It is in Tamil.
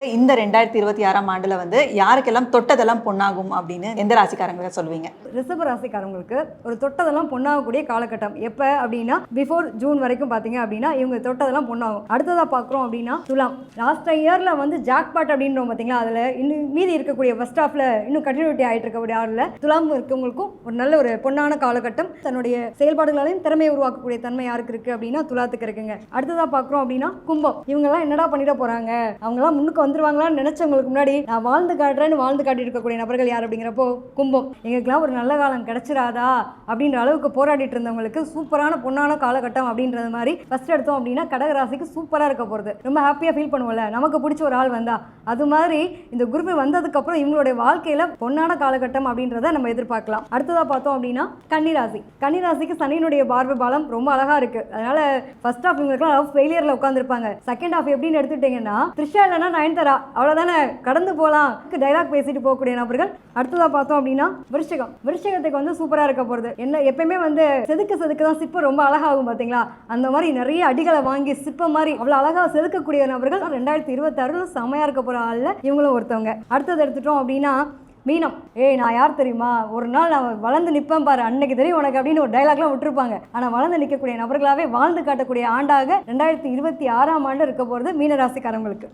இந்த 2026ஆம் ஆண்டுல வந்து யாருக்கெல்லாம் தொட்டதெல்லாம் பொன்னாகும் அப்படின்னு எந்த ராசிக்காரங்களுக்கு சொல்லுவீங்க? ரிஷப ராசிக்காரங்களுக்கு ஒரு தொட்டதெல்லாம் பொண்ணாகக்கூடிய காலகட்டம் எப்போ அப்படின்னா பிஃபோர் ஜூன் வரைக்கும் பார்த்தீங்க அப்படின்னா இவங்க தொட்டதெல்லாம் பொண்ணாகும். அடுத்ததாக பார்க்குறோம் அப்படின்னா துலாம். லாஸ்ட் இயரில் வந்து ஜாக்பாட் அப்படின்றோம் பார்த்தீங்களா, அதில் இன்னும் மீதி இருக்கக்கூடிய ஃபர்ஸ்ட் ஹாஃபில் இன்னும் கண்டினியூட்டி ஆகிட்டு இருக்கக்கூடிய ஆளில் துலாம் இருக்கவங்களுக்கும் ஒரு நல்ல ஒரு பொன்னான காலகட்டம். தன்னுடைய செயல்பாடுகளாலையும் திறமையை உருவாக்கக்கூடிய தன்மை யாருக்கு இருக்குது அப்படின்னா துலாத்துக்கு இருக்குங்க. அடுத்ததாக பார்க்குறோம் அப்படின்னா கும்பம். இவங்கெல்லாம் என்னடா பண்ணிட போகிறாங்க, அவங்களாம் முன்னுக்கு வந்துருவாங்களான்னு நினைச்சவங்களுக்கு முன்னாடி நான் வாழ்ந்து காட்டுறேன்னு வாழ்ந்து காட்டி இருக்கக்கூடிய நபர்கள் யார் அப்படிங்கிறப்போ கும்பம். எங்களுக்கெல்லாம் ஒரு நல்ல காலம் கிடைச்சிடாதா அப்படின்ற அளவுக்கு போராடிட்டு இருந்தவங்களுக்கு சூப்பரான பொன்னான காலகட்டம் அப்படின்றது மாதிரி ஃபர்ஸ்ட் எடுத்தோம் அப்படின்னா கடகராசிக்கு சூப்பராக இருக்க போகிறது. ரொம்ப ஹாப்பியாக ஃபீல் பண்ணுவோம்ல, நமக்கு பிடிச்ச ஒரு ஆள் வந்தா. அது மாதிரி இந்த குரூப் வந்ததுக்கப்புறம் இவங்களுடைய வாழ்க்கையில் பொன்னான காலகட்டம் அப்படின்றத நம்ம எதிர்பார்க்கலாம். அடுத்ததாக பார்த்தோம் அப்படின்னா கன்னிராசி. கன்னிராசிக்கு சனியினுடைய பார்வை பாலம் ரொம்ப அழகா இருக்கு. அதனால ஃபர்ஸ்ட் ஹாஃப் இவங்களுக்குலாம் லவ் ஃபெயிலியர்ல உட்காந்துருப்பாங்க. செகண்ட் ஹாஃப் எப்படின்னு எடுத்துட்டீங்கன்னா த்ரிஷா இல்லைன்னா நயன்தாரா அவ்வளோதானே, கடந்து போகலாம் டைலாக் பேசிட்டு போகக்கூடிய நபர்கள். அடுத்ததாக பார்த்தோம் அப்படின்னா விருச்சிகம். விருச்சிகத்துக்கு வந்து சூப்பராக இருக்க போகிறது. என்ன எப்பயுமே வந்து செதுக்க தான் சிற்பம் ரொம்ப அழகாகும் பார்த்தீங்களா, அந்த மாதிரி நிறைய அடிகளை வாங்கி சிற்பம் மாதிரி அவ்வளோ அழகாக செதுக்கக்கூடிய நபர்கள் 2026 செமையாக இருக்க போகிற ஆளில் இவங்களும் ஒருத்தவங்க. அடுத்தது எடுத்துட்டோம் அப்படின்னா மீனம். நான் யார் தெரியுமா, ஒரு நாள் நான் வளர்ந்து நிற்பேன் பாரு, அன்னைக்கு தெரியும் உனக்கு அப்படின்னு ஒரு டைலாக்லாம் விட்டுருப்பாங்க. ஆனால் வளர்ந்து நிற்கக்கூடிய நபர்களாகவே வாழ்ந்து காட்டக்கூடிய ஆண்டாக 2026ஆம் ஆண்டு இருக்க போகிறது மீனராசிக்காரங்களுக்கு.